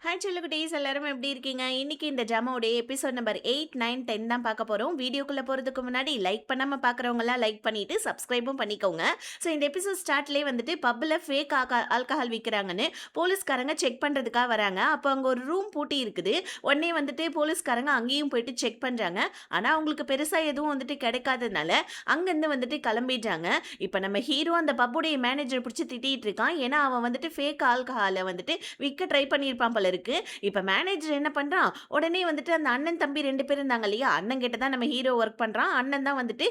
Hi செல்லக்குட்டீஸ் எல்லாரும் எப்படி இருக்கீங்க? இன்னைக்கு இந்த ஜாமாவுடைய எபிசோட் நம்பர் 8, 9, 10 தான் பார்க்க போறோம். வீடியோக்குள்ள போறதுக்கு முன்னாடி லைக் பண்ணாம பார்க்குறவங்கலாம் லைக் பண்ணிட்டு சப்ஸ்கிரைபும் பண்ணிக்கோங்க. ஸோ இந்த எபிசோட் ஸ்டார்ட்லேயே வந்துட்டு பப்ல ஃபேக் ஆல்கஹால் விற்கிறாங்கன்னு போலீஸ்காரங்க செக் பண்றதுக்காக வராங்க. அப்போ அங்கே ஒரு ரூம் பூட்டி இருக்குது. உடனே வந்துட்டு போலீஸ்காரங்க அங்கேயும் போயிட்டு செக் பண்றாங்க. ஆனால் அவங்களுக்கு பெருசா எதுவும் வந்துட்டு கிடைக்காததுனால அங்கேருந்து வந்துட்டு கிளம்பிடுறாங்க. இப்போ நம்ம ஹீரோ அந்த பப்புடைய மேனேஜர் பிடிச்சி திட்டிட்டு இருக்கான். ஏன்னா அவன் வந்துட்டு ஃபேக் ஆல்கஹாலை வந்துட்டு விற்க ட்ரை பண்ணியிருப்பான் போல இருக்கு. இப்ப மேனேஜர் என்ன பண்றான், உடனே வந்துட்டு அந்த அண்ணன் தம்பி 2 பேர் இருந்தாங்க இல்லையா, அண்ணன் கிட்ட தான் நம்ம ஹீரோ ஒர்க் பண்றான். அண்ணன் தான் வந்துட்டு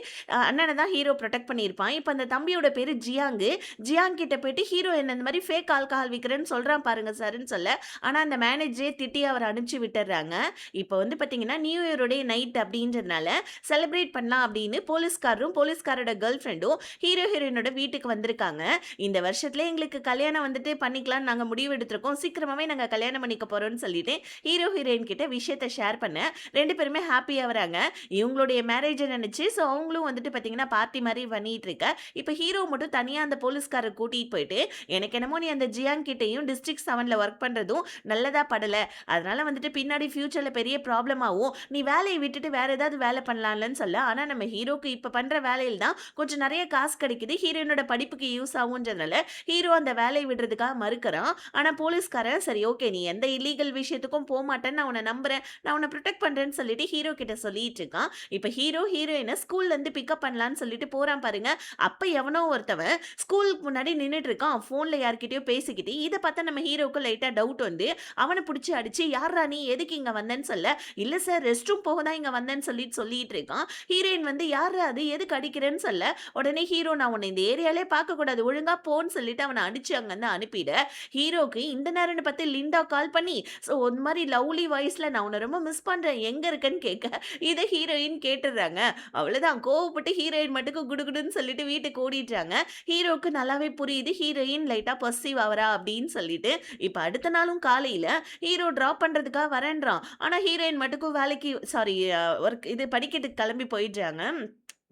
அண்ணனை தான் ஹீரோ ப்ரொடெக்ட் பண்ணியிருப்பான். இப்ப அந்த தம்பியோட பேரு ஜியாங்கு. ஜியாங் கிட்ட போயிட்டு ஹீரோ என்ன இந்த மாதிரி ஃபேக் ஆல்கஹால் விற்கிறேன்னு சொல்றான் பாருங்க சார்ன்னு சொல்ல, ஆனா அந்த மேனேஜரே திட்டி அவரை அனுப்பிச்சு விட்டுறாங்க. இப்போ வந்து பாத்தீங்கன்னா நியூ இயருடைய நைட் அப்படின்றதுனால செலிப்ரேட் பண்ணலாம் அப்படின்னு போலீஸ்காரரும் போலீஸ்காரோட கேர்ள் ஃப்ரெண்டும் ஹீரோ ஹீரோயினோட வீட்டுக்கு வந்திருக்காங்க. இந்த வருஷத்துல எங்களுக்கு கல்யாணம் வந்துட்டு பண்ணிக்கலாம்னு நாங்க முடிவு எடுத்திருக்கோம், சீக்கிரமாவே நாங்க கல்யாணம் பண்ணிக்க போறோம்னு சொல்லிட்டு ஹீரோ ஹீரோயின் கிட்ட விஷயத்தை ஷேர் பண்ண 2 பேருமே ஹாப்பியா வராங்க. இவங்களுடைய மேரேஜ் நினைச்சு ஸோ அவங்களும் வந்துட்டு பார்த்தீங்கன்னா பார்ட்டி மாதிரி பண்ணிட்டு இருக்க. இப்போ ஹீரோ மட்டும் தனியா அந்த போலீஸ்காரர் கூட்டிட்டு போயிட்டு, எனக்கு என்னமோ நீ அந்த ஜியாங் கிட்டையும் டிஸ்ட்ரிக்ட் 7ல ஒர்க் பண்றதும் நல்லதா படல, அதனால வந்துட்டு பின்னாடி ஃபியூச்சர்ல பெரிய ப்ராப்ளம் ஆகும், நீ வேலையை விட்டுட்டு வேற ஏதாவது வேலை பண்ணலாம்லன்னு சொல்ல. ஆனா நம்ம ஹீரோக்கு இப்ப பண்ற வேலையில தான் கொஞ்சம் நிறைய காசு கிடைக்குது, ஹீரோயினோட படிப்புக்கு யூஸ் ஆகும்ன்றதுனால ஹீரோ அந்த வேலையை விடுறதுக்காக மறுக்கிறான். ஆனா போலீஸ்காரன் சரி ஓகே நீ எந்த இல்லீகல் விஷயத்துக்கும் போக மாட்டேன்னு நான் உன்னை நம்புறேன், நான் உன்னை ப்ரொடெக்ட் பண்றேன்னு சொல்லிட்டு ஹீரோ கிட்ட சொல்லிட்டு இருக்கான். இப்ப ஹீரோ ஹீரோயினை ஸ்கூல்ல இருந்து பிக்கப் பண்ணலான்னு சொல்லிட்டு போறான் பாருங்க. அப்ப எவனோ ஒருத்தவன் ஸ்கூலுக்கு முன்னாடி நின்னுட்டு இருக்கான், போன்ல யார்கிட்டயோ பேசிக்கிட்டு. இதை பார்த்தா நம்ம ஹீரோக்கு லைட்டா டவுட் வந்து அவனை பிடிச்சி அடிச்சு யாரா நீ எதுக்கு இங்க வந்தேன்னு சொல்ல, இல்ல சார் ரெஸ்ட் ரூம் போக தான் இங்க வந்தேன்னு சொல்லிட்டு இருக்கான். ஹீரோயின் வந்து யாரா அது எதுக்கு அடிக்கிறேன்னு சொல்ல, உடனே ஹீரோ நான் உன்னை இந்த ஏரியாலே பார்க்க கூடாது ஒழுங்கா போன்னு சொல்லிட்டு அவனை அடிச்சு அங்கிருந்து அனுப்பிட, ஹீரோக்கு இந்த நேரம்னு பார்த்து லிண்டா கால் பண்ணி ஸோ ஒரு மாதிரி லவ்லி வாய்ஸில் நான் உன்னை ரொம்ப மிஸ் பண்ணுறேன் எங்கே இருக்கேன்னு கேட்க, இதை ஹீரோயின் கேட்டுடுறாங்க. அவ்வளோதான், கோவப்பட்டு ஹீரோயின் மட்டுக்கு குடுகுடுன்னு சொல்லிட்டு வீட்டுக்கு ஓடிடுறாங்க. ஹீரோக்கு நல்லாவே புரியுது ஹீரோயின் லைட்டாக பொசிவ் ஆவரா அப்படின்னு சொல்லிட்டு. இப்போ அடுத்த நாளும் காலையில் ஹீரோ ட்ராப் பண்ணுறதுக்காக வரேன்றான். ஆனால் ஹீரோயின் மட்டுக்கும் வேலைக்கு சாரி ஒர்க் இது படிக்கிறதுக்கு கிளம்பி போயிடுறாங்க.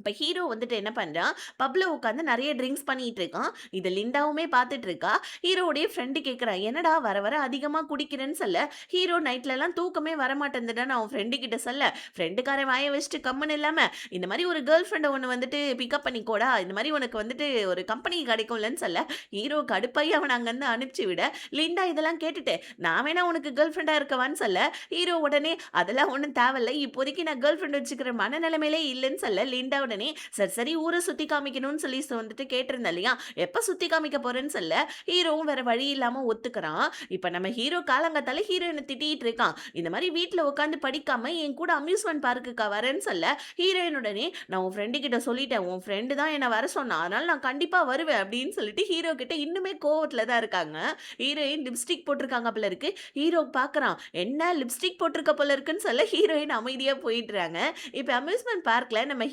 இப்போ ஹீரோ வந்துட்டு என்ன பண்ணுறான், பப்ல உட்காந்து நிறைய ட்ரிங்க்ஸ் பண்ணிட்டு இருக்கான். இது லிண்டாவுமே பார்த்துட்டு இருக்கா. ஹீரோடைய ஃப்ரெண்டு கேட்குறான், என்னடா வர வர அதிகமாக குடிக்கிறேன்னு சொல்ல, ஹீரோ நைட்லலாம் தூக்கமே வரமாட்டேங்குதுடா நான் அவன் ஃப்ரெண்டு கிட்ட சொல்ல, ஃப்ரெண்டுக்காரன் வாயை வச்சுட்டு கம்முன்னு இல்லாமல் இந்த மாதிரி ஒரு கேர்ள் ஃப்ரெண்டை ஒன்று வந்துட்டு பிக்கப் பண்ணிக்கோடா, இந்த மாதிரி உனக்கு வந்துட்டு ஒரு கம்பெனி கிடைக்கும்லன்னு சொல்ல, ஹீரோ கடுப்பாയി அவன் அங்கேருந்து அனுப்பிச்சு விட, லிண்டா இதெல்லாம் கேட்டுட்டு நான் வேணா உனக்கு கேர்ள் ஃப்ரெண்டாக இருக்கவான்னு சொல்ல, ஹீரோ உடனே அதெல்லாம் ஒன்றும் தேவையில்லை, இப்போதைக்கு நான் கேர்ள் ஃப்ரெண்ட் வச்சுக்கிற மனநிலைமையிலே இல்லைன்னு சொல்ல, லிண்டா உடனே சரி சரி ஊரை சுத்தி காமிக்கணும்னு சொல்லி வந்துட்டு கேட்டிருந்தேன் இல்லையா, எப்ப சுத்தி காமிக்க போறேன்னு சொல்ல, ஹீரோவும் வேற வழி இல்லாம ஒத்துக்கிறான். இப்ப நம்ம ஹீரோ காலங்கத்தால ஹீரோயினை திட்டிட்டு இருக்கான், இந்த மாதிரி வீட்டுல உட்காந்து படிக்காம என் கூட அம்யூஸ்மெண்ட் பார்க்குக்கா வரேன்னு சொல்ல, ஹீரோயினுடனே நான் உன் ஃப்ரெண்டு கிட்ட சொல்லிட்டேன், உன் ஃப்ரெண்டு தான் என்ன வர சொன்னா, அதனால நான் கண்டிப்பா வருவேன் அப்படின்னு சொல்லிட்டு ஹீரோ கிட்ட இன்னுமே கோவத்துல தான் இருக்காங்க. ஹீரோயின் லிப்ஸ்டிக் போட்டிருக்காங்க போல இருக்கு. ஹீரோ பாக்குறான், என்ன லிப்ஸ்டிக் போட்டிருக்க போல இருக்குன்னு சொல்ல, ஹீரோயின் அமைதியா போயிடுறாங்க. இப்ப அம்யூஸ்மெண்ட் பார்க்ல நம்ம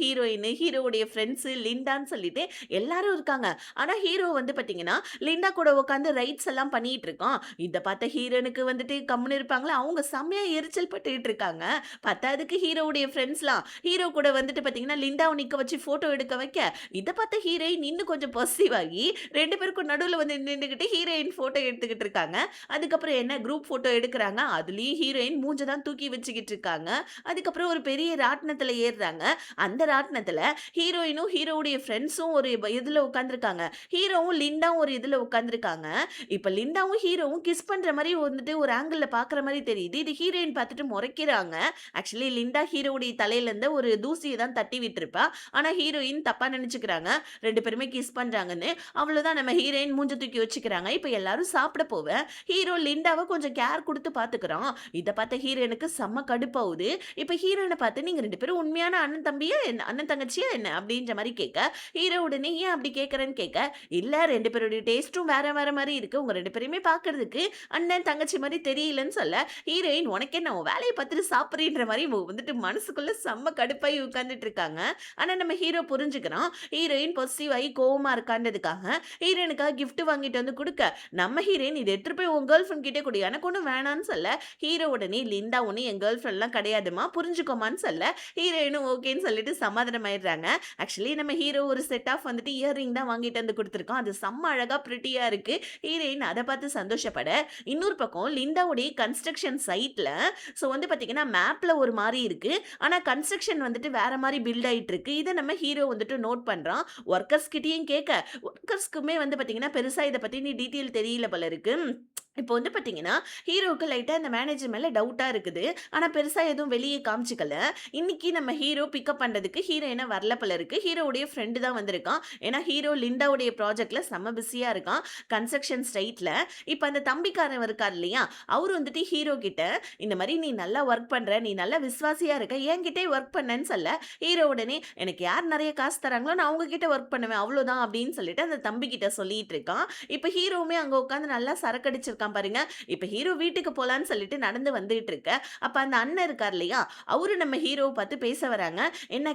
ஹீரோயின், ஹீரோவுடைய ஃப்ரெண்ட்ஸ், லிண்டான்னு சொல்லிட்டு எல்லாரும் இருக்காங்க. ஆனா ஹீரோ வந்து பாத்தீங்கன்னா லிண்டா கூட உட்காந்து ரைட்ஸ் எல்லாம் பண்ணிட்டு இருக்கான். இத பார்த்த ஹீரோனுக்கு வந்துட்டு கம்முன்னு இருப்பாங்களா, அவங்க செம்மையா எரிச்சல் பட்டுட்டு இருக்காங்க. பத்தாவதுக்கு ஹீரோவுடைய ஃப்ரெண்ட்ஸ்லாம் ஹீரோ கூட வந்துட்டு பாத்தீங்கன்னா லிண்டாவை நிக்க வச்சு போட்டோ எடுக்க வைக்க, இத பார்த்த ஹீரோயின் இன்னும் கொஞ்சம் பொசிவ் ஆகி 2 பேருக்கும் நடுவுல வந்து நின்னுகிட்டு ஹீரோயின் போட்டோ எடுத்துக்கிட்டு இருக்காங்க. அதுக்கப்புறம் என்ன குரூப் போட்டோ எடுக்கிறாங்க, அதுலயும் ஹீரோயின் மூஞ்ச தான் தூக்கி வச்சுக்கிட்டு இருக்காங்க. அதுக்கப்புறம் ஒரு பெரிய ராட்டினத்துல ஏறுறாங்க. அந்த ராட்டினத்துல ஹீரோயினும் ஹீரோவுடைய ஃப்ரெண்ட்ஸும் ஒரு இதுல உட்காந்துருக்காங்க, ஹீரோவும் லிண்டாவும் ஒரு இதுல உட்காந்துருக்காங்க. இப்ப லிண்டாவும் ஹீரோவும் கிஸ் பண்ற மாதிரி வந்துட்டு ஒரு ஆங்கிள் பாக்குற மாதிரி தெரியுது. இது ஹீரோயின் பார்த்துட்டு முறைக்கிறாங்க. ஆக்சுவலி லிண்டா ஹீரோவுடைய தலையில இருந்து ஒரு தூசியை தான் தட்டி விட்டுருப்பா. ஆனா ஹீரோயின் தப்பா நினைச்சுக்கிறாங்க, 2 பேருமே கிஸ் பண்றாங்கன்னு. அவ்வளவுதான், நம்ம ஹீரோயின் மூஞ்ச தூக்கி வச்சுக்கிறாங்க. இப்ப எல்லாரும் சாப்பிட போவேன், ஹீரோ லிண்டாவை கொஞ்சம் கேர் கொடுத்து பாத்துக்கிறான். இதை பார்த்த ஹீரோனுக்கு செம்ம கடுப்பாகுது. இப்ப ஹீரோயினை பார்த்து நீங்க 2 பேரும் உண்மையான அண்ணன் தம்பியா என்ன, அண்ணன் தங்கச்சியா என்ன அப்படின்ற மாதிரி கேட்க, ஹீரோ உடனே ஏன் அப்படி கேட்கறேன்னு கேட்க, இல்ல 2 பேருடைய டேஸ்ட்டும் வேற வேற மாதிரி இருக்கு, உங்க 2 பேரையுமே பாக்குறதுக்கு அண்ணன் தங்கச்சி மாதிரி தெரியலன்னு சொல்ல, ஹீரோயின் உனக்கே நான் வேலையை பார்த்துட்டு சாப்பிடுறீன்ற மாதிரி வந்துட்டு மனசுக்குள்ள செம்ம கடுப்பாയി உட்கார்ந்துட்டு இருக்காங்க. ஆனா நம்ம ஹீரோ புரிஞ்சுக்கிறான், ஹீரோயின் பொசிட்டிவ் ஆகி கோவமா இருக்கான்றதுக்காக ஹீரோயினுக்காக கிஃப்ட் வாங்கிட்டு வந்து கொடுக்க, நம்ம ஹீரோயின் இதை எடுத்துட்டு போய் உன் கேர்ள் ஃப்ரெண்ட் கிட்டே கொடு, எனக்கு ஒன்றும் வேணான்னு சொல்ல, ஹீரோ உடனே லிண்டா ஒன்று என் கேர்ள் ஃப்ரெண்ட்லாம் கிடையாதுமா புரிஞ்சுக்கோமான்னு சொல்ல, ஹீரோயினும் ஓகேன்னு சொல்லிட்டு சமாதானம் ஆயிடுறாங்க. ஆக்சுவலி நம்ம ஹீரோ ஒரு செட் ஆஃப் வந்துட்டு இயர்ரிங் தான் வாங்கிட்டு வந்து குடுத்துருக்கான். அது செம்ம அழகா பிரிட்டியா இருக்கு. ஹீரோயின் அத பார்த்து சந்தோஷப்பட, இன்னொரு பக்கம் லிண்டாவுடைய கன்ஸ்ட்ரக்ஷன் சைட்ல வந்து பார்த்தீங்கன்னா, மேப்ல ஒரு மாரி இருக்கு. ஆனா கன்ஸ்ட்ரக்ஷன் வந்துட்டு வேற மாரி பில்ட் ஆயிட்டு இருக்கு. இத நம்ம ஹீரோ வந்துட்டு நோட் பண்றான். ஒர்க்கர்ஸ் கிட்டயும் கேட்க, ஒர்க்கர்ஸ்க்குமே வந்து பார்த்தீங்கன்னா, பெருசா இத பத்தி டீட்டெயில் தெரியல போல இருக்கு. இப்போ வந்து பார்த்தீங்கன்னா, ஹீரோவுக்கு லைட்டா இந்த மேனேஜர் மேல டவுட்டா இருக்குது. ஆனா பெருசா எதுவும் வெளிய காமிச்சுக்கல. இன்னைக்கு நம்ம ஹீரோ பிக்கப் பண்றதுக்கு ஹீரோயின வரல போல இருக்கு. ஹீரோவுடைய ஃப்ரெண்ட் தான் வந்திருக்கான். ஏன்னா ஹீரோ லிண்டாவுடைய ப்ராஜெக்ட்ல செம்ம பிஸியா இருக்கான். கன்ஸ்ட்ரக்ஷன் சைட்ல. இப்ப அந்த தம்பிக்காரன் இருக்கார் இல்லையா? அவரு வந்துட்டு ஹீரோ கிட்ட இந்த மாரி நீ நல்லா ஒர்க் பண்ற, நீ நல்லா விசுவாசியா இருக்க, என்கிட்டயே ஒர்க் பண்ணேன்னு சொல்ல, ஹீரோ உடனே எனக்கு யார் நெறைய காசு தராங்களோ நான் அவங்க கிட்ட ஒர்க் பண்ணுவேன். அவ்வளோதான் அப்படின்னு சொல்லிட்டு அந்த தம்பி கிட்ட சொல்லிட்டு இருக்கான். இப்ப ஹீரோவுமே அங்க உட்கார்ந்து நல்லா சரக்கு அடிச்சிருக்கான் பாருங்க. இப்ப ஹீரோ வீட்டுக்கு போலான்னு சொல்லிட்டு நடந்து வந்துட்டு இருக்க, அப்ப அந்த அண்ணன் இருக்கார் இல்லையா? அவரு நம்ம ஹீரோவ பார்த்து பேச வராங்க. என்ன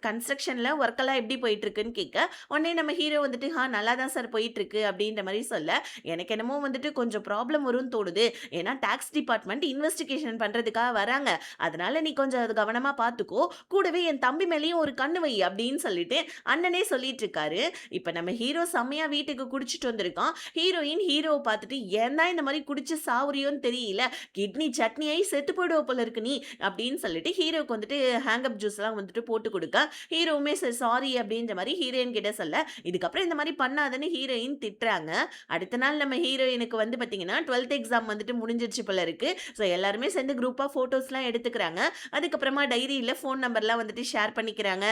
கன்ஸ்ட்ரக்ஷன்ல ஒர்க் எல்லாம் எப்படி போயிட்டு இருக்குன்னு கேட்க, உடனே நம்ம ஹீரோ வந்துட்டு நல்லா தான் சார் போயிட்டு இருக்கு அப்படின்ற மாரி சொல்ல, எனக்கு என்னமோ வந்துட்டு கொஞ்சம் ப்ராப்ளம் வரும்னு தோணுது. ஏன்னா டாக்ஸ் டிபார்ட்மெண்ட் இன்வெஸ்டிகேஷன் பண்றதுக்காக வராங்க. அதனால நீ கொஞ்சம் அது கவனமா பார்த்துக்கோ. கூடவே என் தம்பி மேலயும் ஒரு கண்ணு வை அப்படின்னு சொல்லிட்டு அண்ணனே சொல்லிட்டு இருக்காரு. இப்ப நம்ம ஹீரோ செம்மையா வீட்டுக்கு குடிச்சிட்டு வந்திருக்கான். ஹீரோயின் ஹீரோவ பார்த்துட்டு ஏன் தான் இந்த மாரி குடிச்சு சாவுறியோன்னு தெரியல. கிட்னி சட்னி ஆயி செத்து போயிடுவ போல இருக்கு நீ அப்படின்னு சொல்லிட்டு ஹீரோவுக்கு வந்துட்டு ஹேங்கப் ஜூஸ்லாம் வந்துட்டு போட்டு குடுக்க, ஹீரோவுமே சரி சாரி அப்படின்ற மாரி ஹீரோயின் கிட்ட சொல்ல, இதுக்கப்புறம் இந்த மாரி பண்ணாதன்னு ஹீரோயின் திட்டுறாங்க. அடுத்த நாள் நம்ம ஹீரோயினுக்கு வந்து பார்த்தீங்கன்னா, 12த் எக்ஸாம் வந்துட்டு முடிஞ்சிருச்சு போல இருக்கு. எல்லாருமே சேர்ந்து குரூப்பா ஃபோட்டோஸ்லாம் எடுத்துக்கிறாங்க. அதுக்கப்புறமா டைரியில ஃபோன் நம்பர்லாம் வந்துட்டு ஷேர் பண்ணிக்கிறாங்க.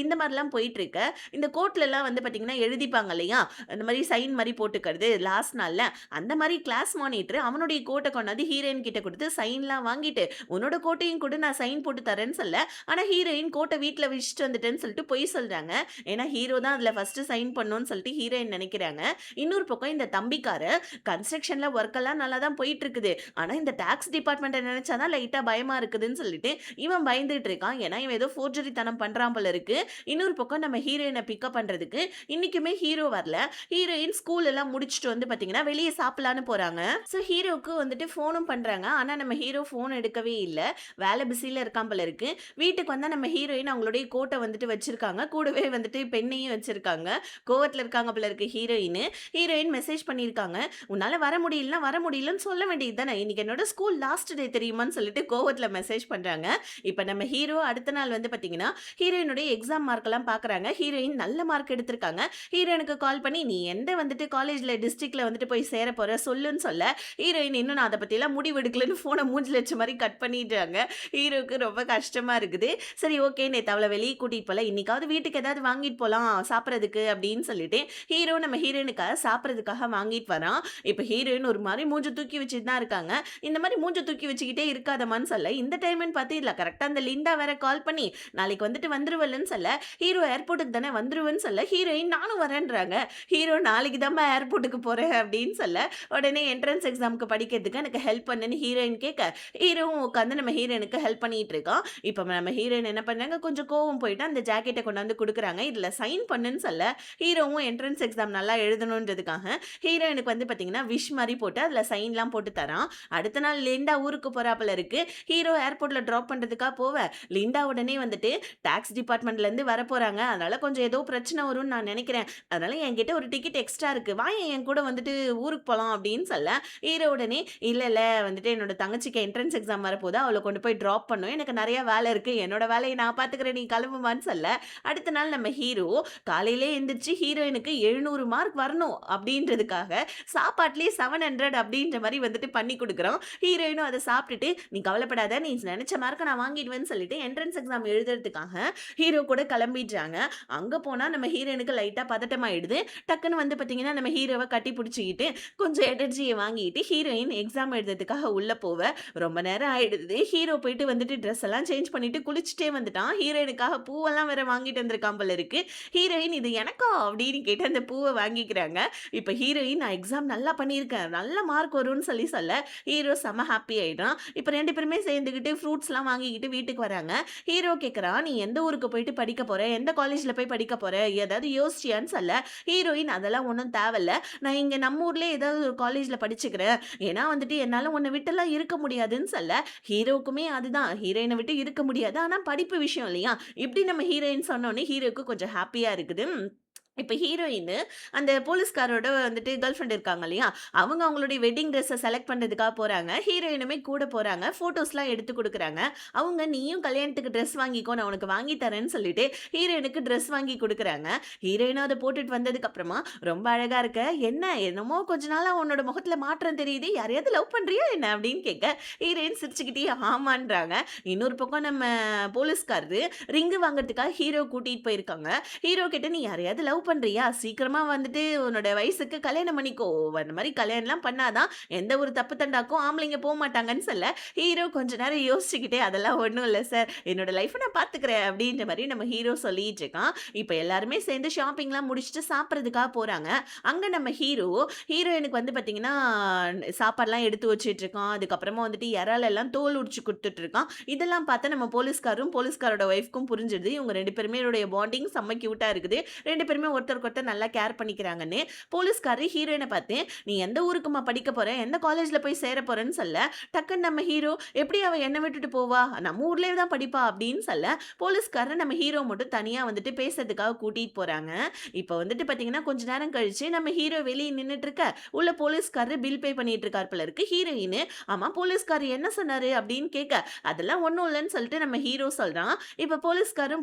இந்த மாரிலாம் போயிட்டு இருக்கு. இந்த கோர்ட்லலாம் வந்து பார்த்தீங்கன்னா, எழுதிப்பாங்க இல்லையா? அந்த மாரி சைன் மாரி போட்டுக்கிறது லாஸ்ட் நாள்ல. அந்த மாரி கிளாஸ் மானிட்டர் அவனுடைய கோட்ட கொண்டாந்து ஹீரோயின் கிட்ட குடுத்து சைன்லாம் வாங்கிட்டு, உன்னோட கோட்டையும் குடு நான் சைன் போட்டு தரேன்னு சொல்ல, ஆனா ஹீரோயின் கோட்ட வீட்ல வச்சுட்டு வந்துட்டேன்னு சொல்லிட்டு பொய் சொல்றாங்க. ஏன்னா ஹீரோ தான் அதுல ஃபர்ஸ்ட் சைன் பண்ணணும்னு சொல்லிட்டு ஹீரோயின் நெனைக்கிறாங்க. இன்னொரு பக்கம் இந்த தம்பிக்காரர் கன்ஸ்ட்ரக்ஷன்ல ஒர்க் எல்லாம் நல்லா தான் போயிட்டு இருக்குது. ஆனா இந்த டாக்ஸ் டிபார்ட்மெண்ட்ட நெனச்சா தான் லைட்டா பயமா இருக்குதுன்னு சொல்லிட்டு இவன் பயந்துட்டு இருக்கான். ஏன்னா இவன் ஏதோ ஃபோர்ஜரித்தனம் பண்றான் போல இருக்கு. இன்னொரு பக்கம் நம்ம ஹீரோயின பிக்கப் பண்றதுக்கு இன்னைக்குமே ஹீரோ வரல. ஹீரோயின் ஸ்கூல் எல்லாம் முடிச்சுட்டு வந்து பாத்தீங்கன்னா வெளிய சாப்பிடலான்னு போறாங்க. ஹீரோக்கு வந்துட்டு ஃபோனும் பண்றாங்க. ஆனா நம்ம ஹீரோ ஃபோன் எடுக்கவே இல்ல. வேலை பிஸில இருக்கான் போல இருக்கு. வீட்டுக்கு வந்தா நம்ம ஹீரோயின் அவங்களுடைய கோட்ட வந்துட்டு வச்சிருக்காங்க. கூடவே வந்துட்டு பெண்ணையும் வச்சிருக்காங்க. கோவத்துல இருக்காங்க போல இருக்கு ஹீரோயின். ஹீரோயின் மெசேஜ் பண்ணியிருக்காங்க. உன்னால வர முடியலன்னா வர முடியலன்னு சொல்ல வேண்டியது தானே. இன்னைக்கு என்னோட ஸ்கூல் லாஸ்ட் டே தெரியுமான்னு சொல்லிட்டு கோவத்துல மெசேஜ் பண்றாங்க. இப்ப நம்ம ஹீரோ அடுத்த நாள் வந்து பாத்தீங்கன்னா, ஹீரோயினுடைய எக்ஸாம் மார்க் எல்லாம் பாக்குறாங்க. ஹீரோயின் நல்ல மார்க் எடுத்திருக்காங்க. ஹீரோயினுக்கு கால் பண்ணி நீ எந்த வந்துட்டு காலேஜ்ல டிஸ்ட்ரிக்ட்ல வந்துட்டு போய் சேர போற சொல்லுன்னு சொல்ல, ஹீரோயின் இன்னும் நான் அத பத்திலாம் முடிவு எடுக்கலன்னு ஃபோன மூஞ்சில வச்ச மாரி கட் பண்ணிடுறாங்க. ஹீரோக்கு ரொம்ப கஷ்டமா இருக்குது. சரி ஓகே நேத்து அவள வெளிய கூட்டிட்டு போல. இன்னைக்காவது வீட்டுக்கு ஏதாவது வாங்கிட்டு போலாம் சாப்பிடறதுக்கு அப்படின்னு சொல்லிட்டு, ஹீரோ நம்ம ஹீரோயினுக்காக சாப்பிடறதுக்காக வாங்கிட்டு வரான். இப்ப ஹீரோயின் ஒரு மாரி மூஞ்ச தூக்கி வச்சுட்டு தான் இருக்காங்க. இந்த மாரி மூஞ்ச தூக்கி வச்சுக்கிட்டே இருக்காதம்மான்னு சொல்ல, இந்த டைம்ன்னு பார்த்து இல்ல கரெக்ட்டா அந்த லிண்டா வேற கால் பண்ணி, நாளைக்கு வந்துட்டு வந்துருவல்லன்னு சொல்ல, ஹீரோ ஏர்போர்ட்டுக்கு தானே வந்துருவேன்னு சொல்ல, ஹீரோயின் நானும் வரேன்றாங்க. ஹீரோ நாளைக்கு தாம்மா ஏர்போர்ட்டுக்கு போறேன் அப்படின்னு சொல்ல, உடனே என்ட்ரன்ஸ் எக்ஸாம்க்கு படிக்கிறதுக்கு எனக்கு ஹெல்ப் பண்ணுன்னு ஹீரோயின் கேட்க, ஹீரோவும் உட்காந்து நம்ம ஹீரோயினுக்கு ஹெல்ப் பண்ணிட்டு இருக்கான். இப்ப நம்ம ஹீரோயின் என்ன பண்றாங்க, கொஞ்சம் கோவம் போயிட்டு அந்த ஜாக்கெட்ட கொண்டாந்து குடுக்குறாங்க. இதுல சைன் பண்ணுன்னு சொல்ல, ஹீரோவும் என்ட்ரன்ஸ் எக்ஸாம் நல்லா எழுதணுன்றதுக்காக ஹீரோயினுக்கு வந்து பாத்தீங்கன்னா விஷ் மாரி போட்டு அதுல சைன்லாம் போட்டு தரான். அடுத்த நாள் லிண்டா ஊருக்கு போறாப்புல இருக்கு. ஹீரோ ஏர்போர்ட்ல டிராப் பண்றதுக்காக போவ, லிண்டா உடனே வந்துட்டு டாக்ஸ் டிபார்ட்மெண்ட்ல இருந்து வரப்போறாங்க. அதனால கொஞ்சம் ஏதோ பிரச்சனை வரும்னு நான் நினைக்கிறேன். அதனால என்கிட்ட ஒரு டிக்கெட் எக்ஸ்ட்ரா இருக்கு. வாயேன் என் கூட வந்துட்டு ஊருக்கு போலாம் அப்படின்னு சொல்ல, ஹீரோ உடனே இல்ல வந்துட்டு என்னோட தங்கச்சிக்கு என்ட்ரன்ஸ் எக்ஸாம் வரப்போது அவள கொண்டு போய் டிராப் பண்ணணும். எனக்கு நெறைய வேலை இருக்கு. என்னோட வேலைய நான் பாத்துக்கிறேன். நீ கிளம்புமான்னு சொல்ல, அடுத்த நாள் நம்ம ஹீரோ காலையிலே எந்திரிச்சு ஹீரோயினுக்கு 700 மார்க் வரணும் அப்படின்றதுக்காக சாப்பாட்லயே 700 அப்படின்ற மாரி வந்துட்டு பண்ணி குடுக்குறான். ஹீரோயினும் அத சாப்பிட்டுட்டு நீ கவலைப்படாத நீ நெனைச்ச மார்க்க நான் வாங்கிடுவேன்னு சொல்லிட்டு என்ட்ரன்ஸ் எக்ஸாம் எழுதுறதுக்காக ஹீரோ கூட கிளம்பிடுறாங்க. அங்க போனா நம்ம ஹீரோயினுக்கு லைட்டா பதட்டமாயிடுது. டக்குன்னு வந்து பாத்தீங்கன்னா நம்ம ஹீரோவ கட்டி புடிச்சுக்கிட்டு கொஞ்சம் எனர்ஜிய வாங்கிட்டு ஹீரோயின் எக்ஸாம் எழுதுறதுக்காக உள்ள போவ. ரொம்ப நேரம் ஆயிடுது. ஹீரோ போயிட்டு வந்துட்டு ட்ரெஸ் எல்லாம் சேஞ்ச் பண்ணிட்டு குளிச்சுட்டே வந்துட்டான். ஹீரோயினுக்காக பூவெல்லாம் வேற வாங்கிட்டு வந்திருக்கான் போல இருக்கு. ஹீரோயின் இது எனக்கா அப்படின்னு கேட்டு அந்த பூவ வாங்கிக்கிறாங்க. இப்ப ஹீரோயின் நான் எக்ஸாம் நல்லா பண்ணியிருக்கேன். நல்ல மார்க் வரும்னு சொல்ல ஹீரோ செம ஹாப்பி ஆயிடுறான். இப்ப 2 பேருமே சேர்ந்துக்கிட்டு ஃப்ரூட்ஸ்லாம் வாங்கிக்கிட்டு வீட்டுக்கு வராங்க. ஹீரோ கேட்குறான் நீ எந்த ஊருக்கு போயிட்டு படிக்க போற? எந்த காலேஜ்ல போய் படிக்க போற? ஏதாவது யோசிச்சியான்னு சொல்ல, ஹீரோயின் அதெல்லாம் ஒண்ணும் தேவையில்ல. நான் இங்க நம்ம ஊர்லயே ஏதாவது ஒரு காலேஜ்ல படிச்சுக்கிறேன். ஏன்னா வந்துட்டு என்னால உன்ன விட்டுலாம் இருக்க முடியாதுன்னு சொல்ல, ஹீரோவுக்குமே அதுதான். ஹீரோயின விட்டு இருக்க முடியாது. ஆனா படிப்பு விஷயம் இல்லையா? இப்படி நம்ம ஹீரோயின் சொன்னோனே ஹீரோவுக்கு கொஞ்சம் ஹேப்பியா இருக்குது. இப்ப ஹீரோயின் அந்த போலீஸ்காரோட வந்துட்டு கேர்ள் ஃபிரெண்ட் இருக்காங்க இல்லையா? அவங்க அவங்களுடைய வெட்டிங் ட்ரெஸ்ஸ செலக்ட் பண்றதுக்காக போறாங்க. ஹீரோயினுமே கூட போறாங்க. ஃபோட்டோஸ்லாம் எடுத்து குடுக்குறாங்க. அவங்க "நீயும் கல்யாணத்துக்கு ட்ரெஸ் வாங்கிக்கோ, நான் உனக்கு வாங்கி தரேன்னு" சொல்லிட்டு ஹீரோயினுக்கு ட்ரெஸ் வாங்கி குடுக்குறாங்க. ஹீரோயினும் அத போட்டுட்டு வந்ததுக்கு அப்புறமா, "ரொம்ப அழகா இருக்க. என்ன என்னமோ கொஞ்ச நாளா உன்னோட முகத்துல மாற்றம் தெரியுது. யாரையாவது லவ் பண்றியா என்ன?" அப்படின்னு கேட்க, ஹீரோயின் சிரிச்சுக்கிட்டே ஆமான்றாங்க. இன்னொரு பக்கம் நம்ம போலீஸ்காரரு ரிங் வாங்குறதுக்காக ஹீரோ கூட்டிட்டு போயிருக்காங்க. ஹீரோ கிட்ட "நீ யாரையாவது லவ் பண்றியா? சீக்கிரமா வந்துட்டு உன்னோட வயசுக்கு கல்யாணம் பண்ணிக்கோ. அந்த மாரி கல்யாணம்லாம் பண்ணா தான் எந்த ஒரு தப்பு தண்டாக்கும் ஆம்பளைங்க போமாட்டாங்கன்னு" சொல்ல, ஹீரோ கொஞ்ச நேரம் யோசிச்சுக்கிட்டே "அதெல்லாம் ஒண்ணும் இல்ல சார். என்னோட லைஃப்ப நான் பார்த்துக்கிறேன்" அப்படின்ற மாரி நம்ம ஹீரோ சொல்லிட்டு இருக்கான். இப்ப எல்லாருமே சேர்ந்து ஷாப்பிங்லாம் முடிச்சுட்டு சாப்பிடுறதுக்காக போறாங்க. அங்க நம்ம ஹீரோயினுக்கு வந்து பார்த்தீங்கன்னா, சாப்பாடுலாம் எடுத்து வச்சுட்டு இருக்கான். அதுக்கப்புறமா வந்துட்டு இறால் எல்லாம் தோல் உரிச்சு குடுத்துட்டு இருக்கான். இதெல்லாம் பார்த்தா நம்ம போலீஸ்காரோட ஒய்ஃப்க்கும் புரிஞ்சிடுது. இவங்க 2 பேருமே பாண்டிங் செம்ம கியூட்டா இருக்குது. 2 பேருமே ஒருத்தருக்கு ஒருத்தர் நல்லா கேர் பண்ணிக்கிறாங்கன்னு. போலீஸ்காரர் ஹீரோயின பார்த்து, "நீ எந்த ஊருக்கும்மா படிக்க போற? எந்த காலேஜ்ல போய் சேர போறன்னு" சொல்ல, டக்குன்னு நம்ம ஹீரோ, "எப்படி அவ என்ன விட்டுட்டு போவா? நம்ம ஊர்லயே தான் படிப்பா" அப்படின்னு சொல்ல, போலீஸ்காரர் நம்ம ஹீரோ மட்டும் தனியா வந்துட்டு பேசுறதுக்காக கூட்டிட்டு போறாங்க. இப்ப வந்துட்டு பார்த்தீங்கன்னா, கொஞ்ச நேரம் கழிச்சு நம்ம ஹீரோ வெளிய நின்னுட்டு இருக்க, உள்ள போலீஸ்காரர் பில் பே பண்ணிட்டு இருக்கார் போல இருக்கு. ஹீரோயின், "ஆமா போலீஸ்காரர் என்ன சொன்னாரு?" அப்படின்னு கேட்க, "அதெல்லாம் ஒண்ணும் இல்லன்னு" சொல்லிட்டு நம்ம ஹீரோ சொல்றான். இப்ப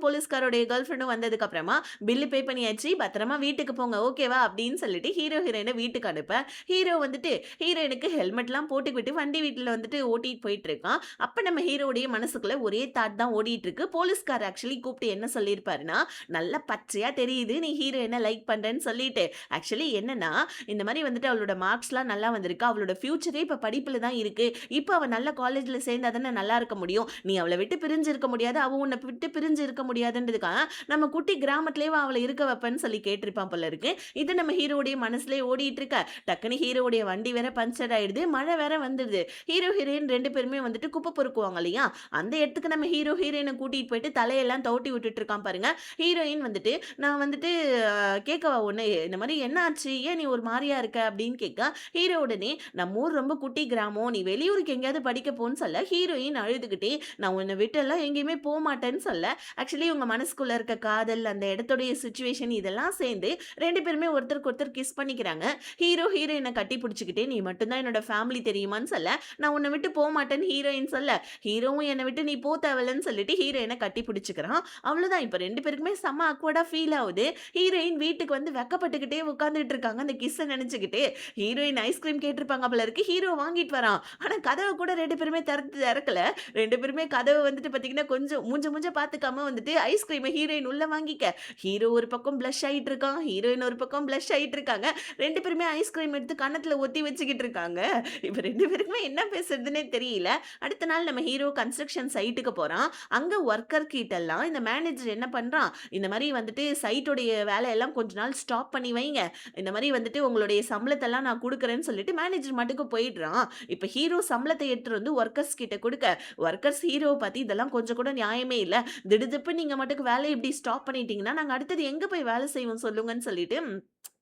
போலீஸ்காரோடைய கேர்ள் ஃபிரெண்டும் வந்ததுக்கு அப்புறமா, "பில் பே பண்ணியாச்சு. பத்திரமா வீட்டுக்கு போங்க. ஓகேவா?" அப்படின்னு சொல்லிட்டு ஹீரோயின வீட்டுக்கு அனுப்ப, ஹீரோ வந்துட்டு ஹீரோயினுக்கு ஹெல்மெட்லாம் போட்டுவிட்டு வண்டி வீட்ல வந்துட்டு ஓட்டிட்டு போயிட்டு இருக்கான். அப்ப நம்ம ஹீரோவுடைய மனசுக்குள்ள ஒரே தாட் தான் ஓடிட்டு இருக்கு. போலீஸ்காரர் ஆக்சுவலி கூப்பிட்டு என்ன சொல்லியிருப்பாருன்னா, "நல்லா பச்சையா தெரியுது நீ ஹீரோயின லைக் பண்றேன்னு சொல்லிட்டு. ஆக்சுவலி என்னன்னா, இந்த மாரி வந்துட்டு அவளோட மார்க்ஸ்லாம் நல்லா வந்திருக்கு. அவளோட ஃபியூச்சரே இப்ப படிப்புல தான் இருக்கு. இப்ப அவ நல்ல காலேஜ்ல சேர்ந்தா தானே நல்லா இருக்க முடியும். நீ அவள விட்டு பிரிஞ்சு இருக்க முடியாது. அவ உன்ன விட்டு பிரிஞ்சு இருக்க முடியாதுன்றதுக்காக, நம்ம குட்டி கிராமத்திலேயே அவள இருக்க வைப்பேன்னு" சொல்லி கேட்டிருப்பான் போல இருக்கு. இது நம்ம ஹீரோவுடைய மனசுலயே ஓடிட்டு இருக்க. டக்குனு ஹீரோவுடைய வண்டி வேற பஞ்சர் ஆயிடுது. மழை வேற வந்துடுது. ஹீரோயின் 2 பேருமே வந்துட்டு குப்பை பொறுக்குவாங்க இல்லையா? அந்த இடத்துக்கு நம்ம ஹீரோயின கூட்டிட்டு போயிட்டு தலையெல்லாம் தவட்டி விட்டுட்டு இருக்கான் பாருங்க. ஹீரோயின் வந்துட்டு, "நான் வந்துட்டு கேட்கவா ஒண்ணு? இந்த மாரி என்ன ஆச்சு? ஏன் நீ ஒரு மாரியா இருக்க?" அப்படின்னு கேட்க, ஹீரோ உடனே, "நம்ம ஊர் ரொம்ப குட்டி கிராமம். நீ வெளியூருக்கு எங்கேயாவது படிக்க போன்னு" சொல்ல, ஹீரோயின் அழுதுகிட்டே, "நான் உன்ன விட்டெல்லாம் எங்கேயுமே போமாட்டேன்னு" சொல்ல, ஆக்சுவலி இவங்க மனசுக்குள்ள இருக்க காதல், அந்த இடத்துடைய சிச்சுவேஷன் இதெல்லாம் சேர்ந்து 2 பேருமே ஒருத்தருக்கு ஒருத்தர் கிஸ் பண்ணிக்கிறாங்க. ஹீரோயின கட்டி பிடிச்சுக்கிட்டே, "நீ மட்டும் தான் என்னோட ஃபேமிலி தெரியுமான்னு" சொல்ல, "நான் உன்ன விட்டு போமாட்டேன்னு" ஹீரோயின் சொல்ல, ஹீரோவும் "என்ன விட்டு நீ போ தேவையில்லன்னு" சொல்லிட்டு ஹீரோயின கட்டி பிடிச்சுக்கிறான். அவ்வளோதான். இப்ப 2 பேருக்குமே செம்ம ஆக்வர்டா ஃபீல் ஆவுது. ஹீரோயின் வீட்டுக்கு வந்து வெட்கப்பட்டுக்கிட்டே உட்கார்ந்துட்டு இருக்காங்க. அந்த கிஸ்ஸ நெனச்சுக்கிட்டு. ஹீரோயின் ஐஸ்கிரீம் கேட்டிருப்பாங்க போல இருக்கு. ஹீரோ வாங்கிட்டு வரான். ஆனா கதவ கூட 2 பேருமே திறக்கல. 2 பேருமே கதவ வந்துட்டு பார்த்தீங்கன்னா, கொஞ்சம் மூஞ்ச பார்த்துக்காம வந்துட்டு ஐஸ்கிரீம ஹீரோயின் உள்ள வாங்கிக்க, ஹீரோ ஒரு பக்கம் ப்ளஷ் ஆயிட்டு இருக்கான். ஹீரோயின் ஒரு பக்கம் ப்ளஷ் ஆயிட்டு இருக்காங்க. 2 பேருமே ஐஸ்கிரீம் எடுத்து கன்னத்துல ஒத்தி வச்சுக்கிட்டு இருக்காங்க. இப்ப 2 பேருக்குமே என்ன பேசுறதுன்னே தெரியல. அடுத்த நாள் நம்ம ஹீரோ கன்ஸ்ட்ரக்ஷன் சைட்டுக்கு போறான். அங்க ஒர்க்கர் கிட்டலாம் இந்த மேனேஜர் என்ன பண்றான், இந்த மாரி வந்துட்டு சைட்டுடைய வேலையெல்லாம் கொஞ்ச நாள் ஸ்டாப் பண்ணி வைங்க. இந்த மாரி வந்துட்டு உங்களுடைய சம்பளத்தெல்லாம் நான் குடுக்குறேன்னு சொல்லிட்டு மேனேஜர் மாட்டுக்கு போயிடுறான். இப்ப ஹீரோ சம்பளத்த எடுத்துட்டு வந்து ஒர்க்கர்ஸ் கிட்ட குடுக்க, ஒர்க்கர்ஸ் ஹீரோவ பார்த்து இதெல்லாம் கொஞ்சம் கூட நியாயமே இல்ல. திடுதிப்புன்னு நீங்க மாட்டுக்கு வேலைய இப்படி ஸ்டாப் பண்ணிட்டீங்கன்னா, நாங்க அடுத்தது எங்க போய் வேலை செய்வோம் சொல்லுங்கன்னு சொல்லிட்டு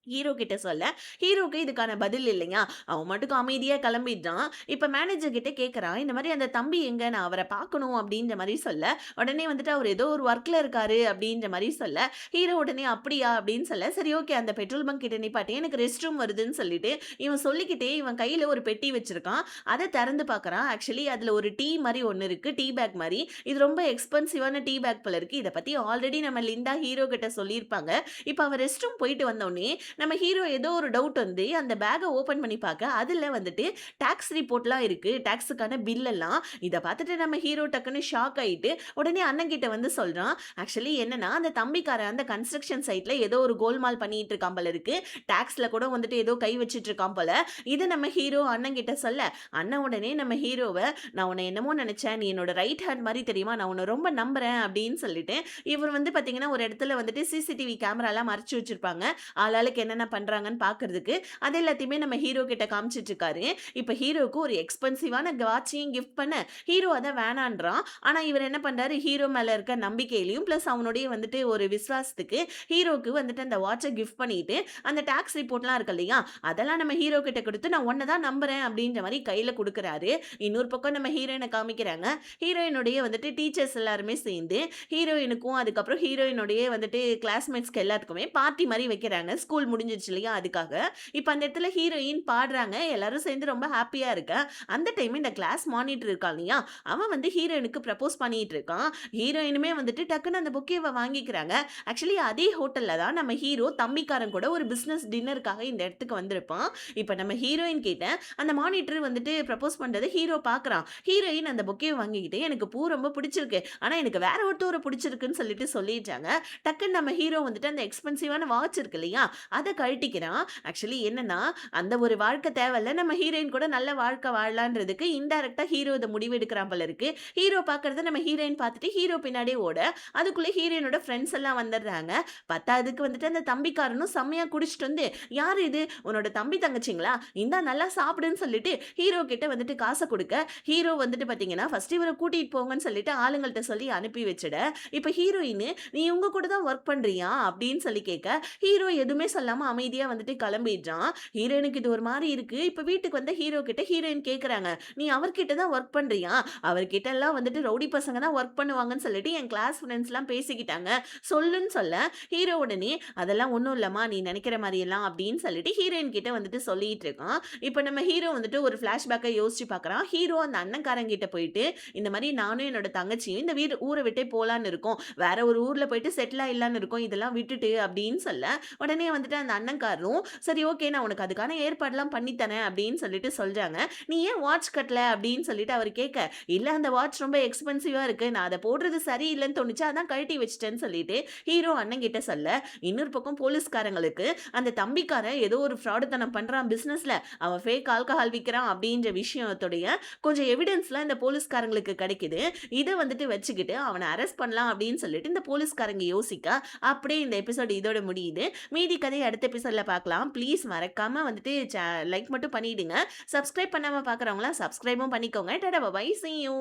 ஹீரோ கிட்ட சொல்ல, ஹீரோக்கு இதுக்கான பதில் இல்லையா? அவன் மட்டுக்கு அமைதியா கிளம்பிடுறான். இப்ப மேனேஜர் கிட்ட கேட்கறான், இந்த மாரி அந்த தம்பி எங்க? நான் அவர பார்க்கணும் அப்படின்ற மாரி சொல்ல, உடனே வந்துட்டு அவர் ஏதோ ஒரு ஒர்க்ல இருக்காரு அப்படின்ற மாரி சொல்ல, ஹீரோ உடனே அப்படியா அப்படின்னு சொல்ல, சரி ஓகே அந்த பெட்ரோல் பங்க் கிட்ட நிப்பாட்டு எனக்கு ரெஸ்ட் ரூம் வருதுன்னு சொல்லிட்டு, இவன் சொல்லிக்கிட்டே இவன் கையில ஒரு பெட்டி வச்சிருக்கான். அத திறந்து பார்க்கறான். ஆக்சுவலி அதுல ஒரு டீ மாரி ஒண்ணு இருக்கு. டீ பேக் மாரி. இது ரொம்ப எக்ஸ்பென்சிவான டீ பேக் போல இருக்கு. இத பத்தி ஆல்ரெடி நம்ம லிண்டா ஹீரோ கிட்ட சொல்லியிருப்பாங்க. இப்ப அவன் ரெஸ்ட் ரூம் போயிட்டு வந்தோனே, நம்ம ஹீரோ ஏதோ ஒரு டவுட் வந்து அந்த பேக்க ஓப்பன் பண்ணி பார்க்க, அதுல வந்துட்டு டாக்ஸ் ரிப்போர்ட்லாம் இருக்கு. டாக்ஸுக்கான பில் எல்லாம். இத பார்த்துட்டு நம்ம ஹீரோ டக்குன்னு ஷாக் ஆயிட்டு, உடனே அண்ணன்கிட்ட வந்து சொல்றான். ஆக்சுவலி என்னன்னா, அந்த தம்பிக்காரன் அந்த கன்ஸ்ட்ரக்ஷன் சைட்ல ஏதோ ஒரு கோல்மால் பண்ணிட்டு இருக்கான் போல இருக்கு. டாக்ஸ்ல கூட வந்துட்டு ஏதோ கை வச்சுட்டு இருக்கான் போல. இத நம்ம ஹீரோ அண்ணன்கிட்ட சொல்ல, அண்ணன் உடனே நம்ம ஹீரோவ, "நான் உன்ன என்னமோ நெனச்சேன். நீ என்னோட ரைட் ஹேண்ட் மாரி தெரியுமா? நான் உன்ன ரொம்ப நம்புறேன்" அப்படின்னு சொல்லிட்டு, இவர் வந்து பார்த்தீங்கன்னா, ஒரு இடத்துல வந்துட்டு சிசிடிவி கேமராலாம் மறைச்சு வச்சிருப்பாங்க. ஆளாளுக்கு என்னென்ன பண்றாங்கன்னு பார்க்கறதுக்கு, அது எல்லாத்தையுமே நம்ம ஹீரோ கிட்ட காமிச்சிட்டு இருக்காரு. இப்ப ஹீரோவுக்கு ஒரு எக்ஸ்பென்சிவான வாட்சையும் கிஃப்ட் பண்ண, ஹீரோ அத வேணான்றான். ஆனா இவரு என்ன பண்றாரு, ஹீரோ மேல இருக்க நம்பிக்கையிலயும், பிளஸ் அவனுடைய வந்துட்டு ஒரு விசுவாசத்துக்கு ஹீரோக்கு வந்துட்டு அந்த வாட்ச கிஃப்ட் பண்ணிட்டு, அந்த டாக்ஸ் ரிப்போர்ட்லாம் இருக்கு இல்லையா? அதெல்லாம் நம்ம ஹீரோ கிட்ட குடுத்து, "நான் உன்ன தான் நம்புறேன்" அப்படின்ற மாரி கையில குடுக்குறாரு. இன்னொரு பக்கம் நம்ம ஹீரோயின காமிக்கிறாங்க. ஹீரோயினுடைய வந்துட்டு டீச்சர்ஸ் எல்லாருமே சேர்ந்து, ஹீரோயினுக்கும் அதுக்கப்புறம் ஹீரோயினுடைய வந்துட்டு கிளாஸ்மேட்ஸ்க்கு எல்லாத்துக்குமே பார்ட்டி மாரி வைக்கிறாங்க. ஸ்கூல் முடிஞ்சிருச்சு இல்லையா? அதுக்காக. இப்ப அந்த இடத்துல ஹீரோயின் பாடுறாங்க. எல்லாரும் சேர்ந்து ரொம்ப ஹேப்பியா இருக்க. அந்த டைம் இந்த கிளாஸ் மானிட்டர் இருக்கான் இல்லையா? அவன் வந்து ஹீரோயினுக்கு ப்ரப்போஸ் பண்ணிட்டு இருக்கான். ஹீரோயினுமே வந்துட்டு டக்குன்னு அந்த பொக்கேவ வாங்கிக்கிறாங்க. ஆக்சுவலி அதே ஹோட்டல்ல தான் நம்ம ஹீரோ தம்பிக்காரன் கூட ஒரு பிசினஸ் டின்னருக்காக இந்த இடத்துக்கு வந்திருப்பான். இப்ப நம்ம ஹீரோயின் கிட்ட அந்த மானிட்டர் வந்துட்டு ப்ரப்போஸ் பண்றத ஹீரோ பார்க்குறான். ஹீரோயின் அந்த பொக்கேவ வாங்கிக்கிட்டு எனக்கு பூ ரொம்ப பிடிச்சிருக்கு. ஆனா எனக்கு வேற ஒருத்தவர பிடிச்சிருக்குன்னு சொல்லிட்டு சொல்லிட்டாங்க. டக்குன்னு நம்ம ஹீரோ வந்துட்டு அந்த எக்ஸ்பென்சிவான வாட்ச் இருக்கு இல்லையா? அத கழட்டிக்கிறான். ஆக்சுவலி என்னன்னா, அந்த ஒரு வாழ்க்கை தேவையில்ல. நம்ம ஹீரோயின் கூட நல்ல வாழ்க்கை வாழலான்றதுக்கு இன்டைரக்ட்டா ஹீரோ இத முடிவு எடுக்கிறான் போல இருக்கு. ஹீரோ பார்க்கறத நம்ம ஹீரோயின் பார்த்துட்டு ஹீரோ பின்னாடியே ஓட, அதுக்குள்ள ஹீரோயினோட ஃப்ரெண்ட்ஸ் எல்லாம் வந்துடுறாங்க. பத்தாததுக்கு வந்துட்டு அந்த தம்பிக்காரனும் செம்மையா குடிச்சிட்டு வந்து, "யாரு இது? உன்னோட தம்பி தங்கச்சிங்களா? இந்தா நல்லா சாப்பிடுன்னு" சொல்லிட்டு ஹீரோ கிட்ட வந்துட்டு காச குடுக்க, ஹீரோ வந்துட்டு பார்த்தீங்கன்னா, "ஃபர்ஸ்ட் இவர கூட்டிட்டு போங்கன்னு" சொல்லிட்டு ஆளுங்கள்ட்ட சொல்லி அனுப்பி வச்சுட, இப்ப ஹீரோயின், "நீ இவங்க கூட தான் ஒர்க் பண்றியா?" அப்படின்னு சொல்லி கேட்க, ஹீரோ எதுவுமே சொல்லாம அமைதியா வந்துட்டு கிளம்பிடுறான். ஹீரோயினுக்கு இது ஒரு மாரி இருக்கு. இப்ப வீட்டுக்கு வந்த ஹீரோ கிட்ட ஹீரோயின் கேட்கறாங்க, "நீ அவர்கிட்ட தான் ஒர்க் பண்றியா? அவர்கிட்ட எல்லாம் வந்துட்டு ரவுடி பசங்க தான் ஒர்க் பண்ணுவாங்கன்னு சொல்லிட்டு என் கிளாஸ் ஃப்ரெண்ட்ஸ்லாம் பேசிக்கிட்டாங்க. சொல்லுன்னு" சொல்ல, ஹீரோ உடனே, "அதெல்லாம் ஒண்ணும் இல்லம்மா, நீ நினைக்கிற மாரியெல்லாம்" அப்படின்னு சொல்லிட்டு ஹீரோயின் கிட்ட வந்துட்டு சொல்லிட்டு இருக்கான். இப்ப நம்ம ஹீரோ வந்துட்டு ஒரு ஃபிளாஷ்பேக்க யோசிச்சு பார்க்குறான். ஹீரோ அந்த அண்ணன்காரன் கிட்ட போயிட்டு, "இந்த மாரி நானும் என்னோட தங்கச்சியும் இந்த ஊர விட்டே போலான்னு இருக்கோம். வேற ஒரு ஊர்ல போயிட்டு செட்டில் ஆயிடலான்னு இருக்கோம். இதெல்லாம் விட்டுட்டு" அப்படின்னு சொல்ல, உடனே வந்துட்டு அந்த அண்ணன்காரரும், "சரி ஓகே, நான் உனக்கு அதுக்கான ஏற்பாடுலாம் பண்ணி தரேன்" அப்படின்னு சொல்லிட்டு சொல்றாங்க. "நீ ஏன் வாட்ச் கட்டல?" அப்படின்னு சொல்லிட்டு அவரு கேட்க, "இல்ல அந்த வாட்ச் ரொம்ப எக்ஸ்பென்சிவா இருக்கு. நான் அத போடுறது சரியில்லன்னு தோணுச்சு. அதான் கழட்டி வச்சுட்டேன்னு" சொல்லிட்டு ஹீரோ அண்ணன்கிட்ட சொல்ல, இன்னொரு பக்கம் போலீஸ்காரங்களுக்கு அந்த தம்பிக்காரன் ஏதோ ஒரு ஃப்ராடுத்தனம் பண்றான் பிசினஸ்ல. அவன் ஃபேக் ஆல்கஹால் விக்கிறான் அப்படின்ற விஷயத்துடைய கொஞ்சம் எவிடன்ஸ்லாம் இந்த போலீஸ்காரங்களுக்கு கிடைக்குது. இத வந்துட்டு வச்சுக்கிட்டு அவன அரெஸ்ட் பண்ணலாம் அப்படின்னு சொல்லிட்டு இந்த போலீஸ்காரங்க யோசிக்க, அப்படியே இந்த எபிசோட் இதோட முடியுது. மீதி கதைய அடுத்த எபிசோட்ல பார்க்கலாம். ப்ளீஸ் மறக்காம வந்துட்டு லைக் மட்டும் பண்ணிடுங்க. சப்ஸ்கிரைப் பண்ணாம பார்க்குறவங்கலாம் சப்ஸ்கிரைபும் பண்ணிக்கோங்க. Tata bye bye. See you.